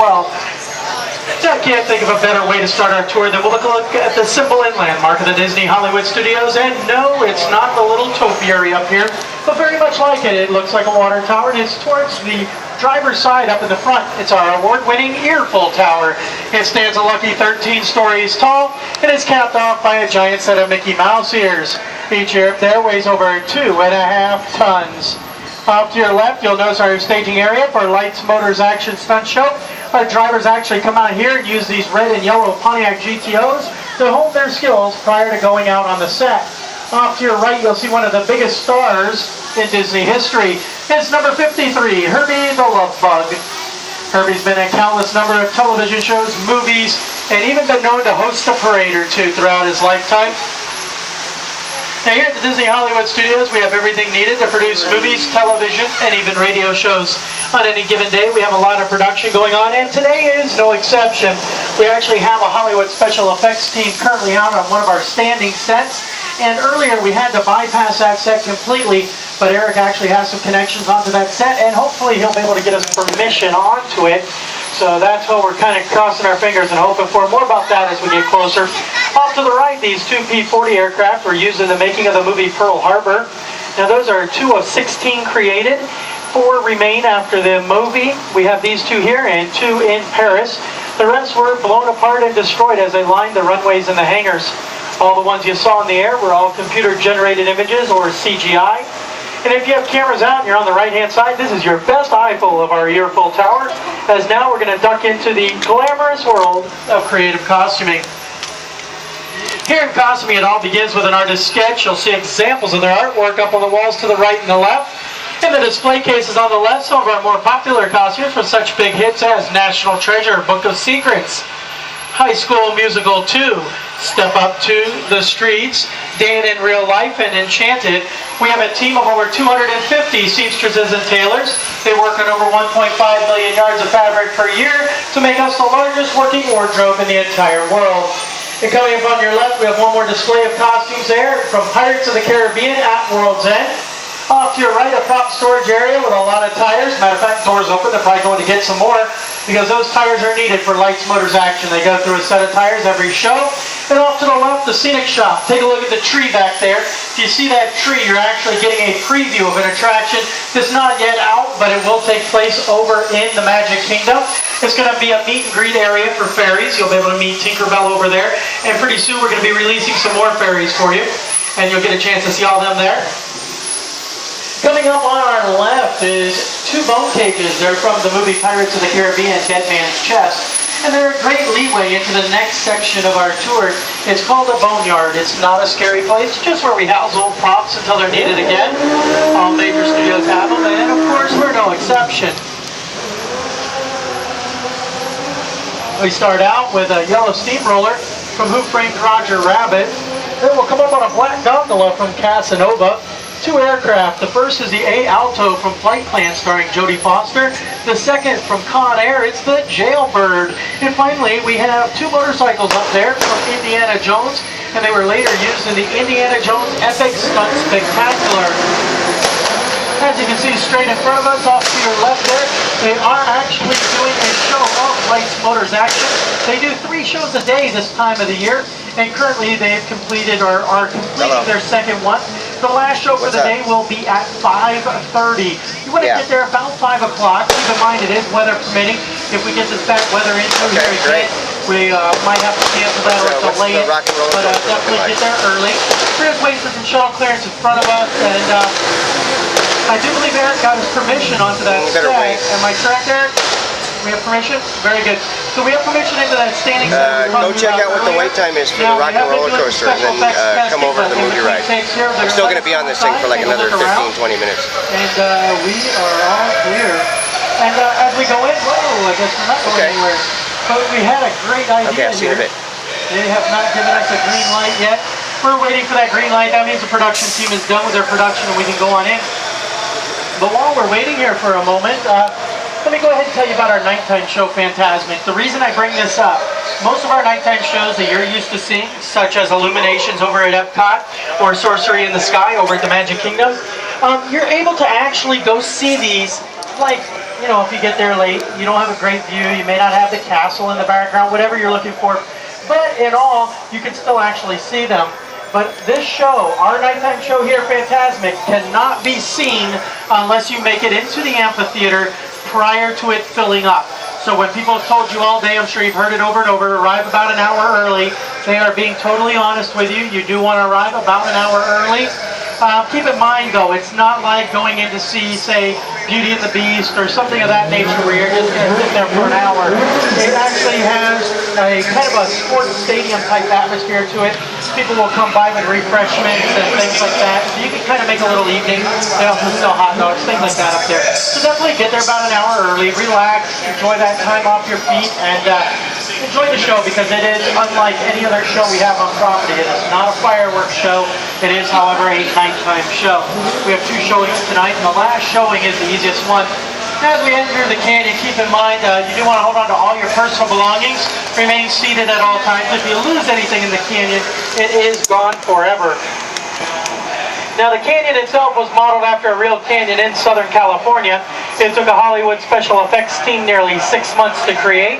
Well, I can't think of a better way to start our tour than we'll look at the symbol and landmark of the Disney Hollywood Studios. And no, it's not the little topiary up here, but very much like it. It looks like a water tower, and it's towards the driver's side up in the front. It's our award-winning Earful Tower. It stands a lucky 13 stories tall, and is capped off by a giant set of Mickey Mouse ears. Each ear up there weighs over 2.5 tons. Off to your left, you'll notice our staging area for Lights, Motors, Action Stunt Show. Our drivers actually come out here and use these red and yellow Pontiac GTOs to hone their skills prior to going out on the set. Off to your right, you'll see one of the biggest stars in Disney history. It's number 53, Herbie the Love Bug. Herbie's been in countless number of television shows, movies, and even been known to host a parade or two throughout his lifetime. Now here at the Disney Hollywood Studios, we have everything needed to produce movies, television, and even radio shows. On any given day, we have a lot of production going on, and today is no exception. We actually have a Hollywood special effects team currently out on one of our standing sets, and earlier we had to bypass that set completely, but Eric actually has some connections onto that set, and hopefully he'll be able to get us permission onto it. So that's what we're kind of crossing our fingers and hoping for. More about that as we get closer. Off to the right, these two P-40 aircraft were used in the making of the movie Pearl Harbor. Now those are 2 of 16 created. 4 remain after the movie. We have these 2 here and 2 in Paris. The rest were blown apart and destroyed as they lined the runways and the hangars. All the ones you saw in the air were all computer-generated images or CGI. And if you have cameras out and you're on the right-hand side, this is your best eyeful of our Earful Tower, as now we're going to duck into the glamorous world of creative costuming. Here in costuming, it all begins with an artist's sketch. You'll see examples of their artwork up on the walls to the right and the left. In the display cases on the left, some of our more popular costumes for such big hits as National Treasure, Book of Secrets, High School Musical 2, Step Up to the Streets, Dan in Real Life, and Enchanted. We have a team of over 250 seamstresses and tailors. They work on over 1.5 million yards of fabric per year to make us the largest working wardrobe in the entire world. And coming up on your left, we have one more display of costumes there from Pirates of the Caribbean at World's End. Off to your right, a prop storage area with a lot of tires. Matter of fact, doors open. They're probably going to get some more because those tires are needed for Lights, Motors, Action. They go through a set of tires every show. And off to the left, the scenic shop. Take a look at the tree back there. If you see that tree, you're actually getting a preview of an attraction that's not yet out, but it will take place over in the Magic Kingdom. It's going to be a meet and greet area for fairies. You'll be able to meet Tinkerbell over there. And pretty soon we're going to be releasing some more fairies for you. And you'll get a chance to see all of them there. Coming up on our left is 2 bone cages. They're from the movie Pirates of the Caribbean, Dead Man's Chest. And they're a great leeway into the next section of our tour. It's called a boneyard. It's not a scary place, just where we house old props until they're needed again. All major studios have them, and of course we're no exception. We start out with a yellow steamroller from Who Framed Roger Rabbit. Then we'll come up on a black gondola from Casanova. 2 aircraft. The first is the A Alto from Flight Plan starring Jodie Foster. The second from Con Air, it's the Jailbird. And finally, we have 2 motorcycles up there from Indiana Jones, and they were later used in the Indiana Jones Epic Stunt Spectacular. As you can see straight in front of us, off to your left there, they are actually doing a show of Lights, Motors, Action. They do 3 shows a day this time of the year, and currently they've completed or are completing their second one. The last show for the day will be at 5:30. You want to get there about 5 o'clock. Keep in mind it is weather permitting. If we get this bad weather in through here again, we might have to cancel that or delay it. But definitely get there early. There's waiters and shuttle clearance in front of us, and I do believe Eric got his permission onto that set. Am I correct, Eric? We have permission? Very good. So we have permission into that standing set. Go check out what the wait time is for the Rock and Roller Coaster, and then come over to the movie ride. I'm still going to be on this thing for like another 15-20 minutes. And we are all clear. And as we go in, whoa, I guess we're not going anywhere. But we had a great idea Okay, I've seen a bit. They have not given us a green light yet. We're waiting for that green light. That means the production team is done with their production and we can go on in. But while we're waiting here for a moment, let me go ahead and tell you about our nighttime show, Fantasmic. The reason I bring this up, most of our nighttime shows that you're used to seeing, such as Illuminations over at Epcot or Sorcery in the Sky over at the Magic Kingdom, you're able to actually go see these like you know, if you get there late, you don't have a great view, you may not have the castle in the background, whatever you're looking for. But in all, you can still actually see them. But this show, our nighttime show here, Fantasmic, cannot be seen unless you make it into the amphitheater prior to it filling up. So when people have told you all day, I'm sure you've heard it over and over, arrive about an hour early. They are being totally honest with you. You do want to arrive about an hour early. Keep in mind, though, it's not like going in to see, say, Beauty and the Beast or something of that nature where you're just going to sit there for an hour. It actually has a kind of a sports stadium type atmosphere to it. People will come by with refreshments and things like that. So you can kind of make a little evening. They also sell hot dogs, things like that up there. So definitely get there about an hour early, relax, enjoy that time off your feet, and enjoy the show because it is unlike any other show we have on property. It is not a fireworks show. It is, however, a nighttime show. We have 2 showings tonight, and the last showing is the easiest one. As we enter the canyon, keep in mind you do want to hold on to all your personal belongings. Remain seated at all times. If you lose anything in the canyon, it is gone forever. Now, the canyon itself was modeled after a real canyon in Southern California. It took a Hollywood special effects team nearly 6 months to create.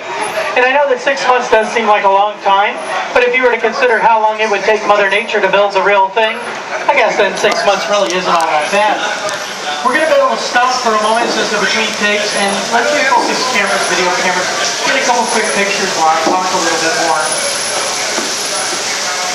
And I know that 6 months does seem like a long time, but if you were to consider how long it would take Mother Nature to build the real thing, I guess then 6 months really isn't all that bad. We're going to be able to stop for a moment since they're between takes, and let's refocus cameras, video cameras, get a couple quick pictures while I talk a little bit more.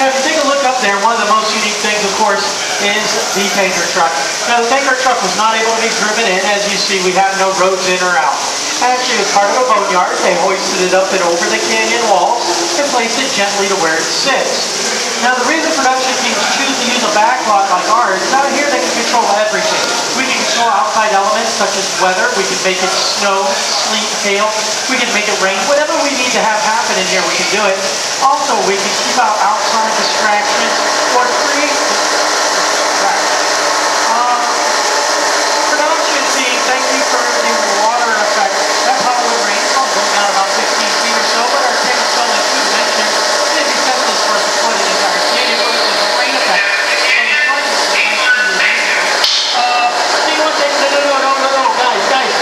Now, if you take a look up there, one of the most unique things, of course, is the tanker truck. Now, the tanker truck was not able to be driven in. As you see, we have no roads in or out. Actually, it was part of a boneyard. They hoisted it up and over the canyon walls and placed it gently to where it sits. Now, the reason production teams choose to use a backlot like ours is out here they can control everything. We can control outside elements such as weather. We can make it snow, sleet, hail. We can make it rain. Whatever we need to have happen in here, we can do it. Also, we can keep out outside distractions or create production team, thank you for the water effect. That Hollywood rainfall going down about 15 feet or so, but our tank's only 2 dimensions. It'd be senseless for us to flood an entire canyon with the rain effect. See one thing? No, guys.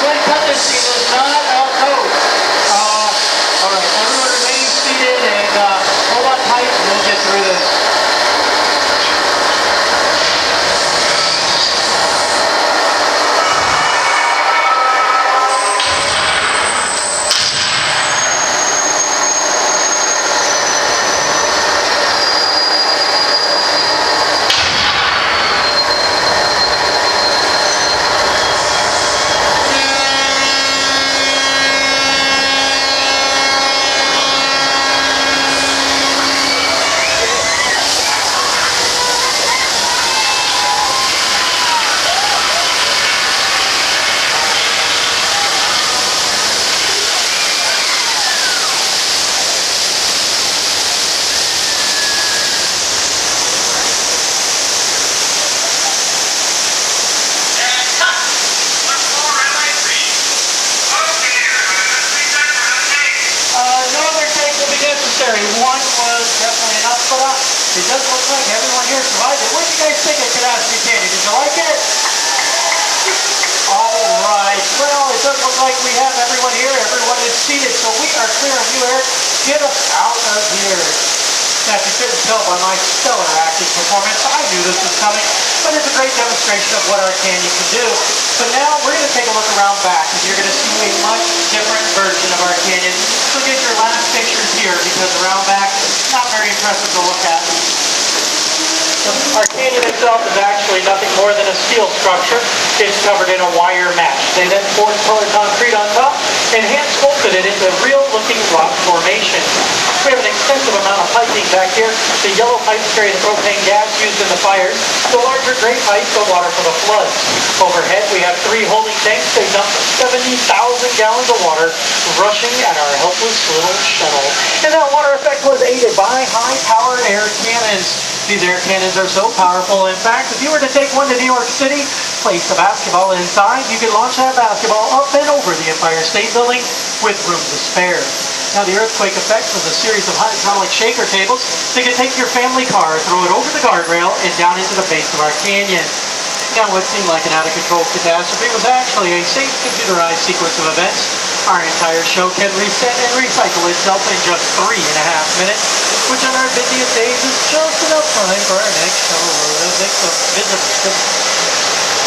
Go ahead and cut this scene. It's not our code. Alright, everyone remain seated and hold on tight and we'll get through this. One was definitely enough for us. It does look like everyone here survived it. What did you guys think of Catastrophe Canyon? Did you like it? Alright, well, it does look like we have everyone here. Everyone is seated, so we are clear on you, Eric. Get us out of here. Now, if you couldn't tell by my stellar acting performance, I knew this was coming, but it's a great demonstration of what our canyon can do. But now we're going to take a look around back, and you're going to see a much different version of our canyon. So get your last pictures here, because around back, not very impressive to look at. Our canyon itself is actually nothing more than a steel structure. It's covered in a wire mesh. They then poured colored concrete on top and hand sculpted it into real-looking rock formation. We have an extensive amount of piping back here. The yellow pipes carry the propane gas used in the fires. The larger gray pipes the water for the floods. Overhead, we have 3 holding tanks. They dump 70,000 gallons of water rushing at our helpless little shuttle. And that water effect was aided by high-powered air cannons. These air cannons are so powerful. In fact, if you were to take one to New York City, place a basketball inside, you could launch that basketball up and over the Empire State Building with room to spare. Now, the earthquake effect was a series of hydraulic shaker tables that could take your family car, throw it over the guardrail, and down into the base of our canyon. Now, what seemed like an out-of-control catastrophe was actually a safe, computerized sequence of events. Our entire show can reset and recycle itself in just 3.5 minutes, which on our busiest days is just enough time for our next showload of visitors.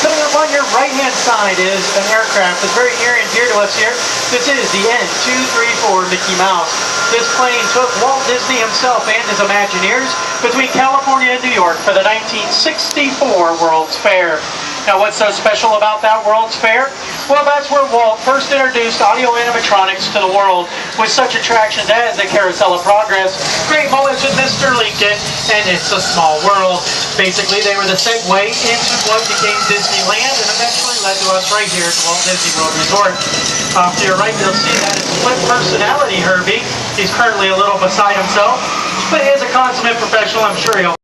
Coming up on your right-hand side is an aircraft that's very near and dear to us here. This is the N234 Mickey Mouse. This plane took Walt Disney himself and his Imagineers between California and New York for the 1964 World's Fair. Now, what's so special about that World's Fair? Well, that's where Walt first introduced audio animatronics to the world with such attractions as the Carousel of Progress, Great Moments with Mr. Lincoln, and It's a Small World. Basically, they were the segue into what became Disneyland and eventually led to us right here at the Walt Disney World Resort. Off to your right, you'll see that it's split personality Herbie. He's currently a little beside himself, but he is a consummate professional. I'm sure he'll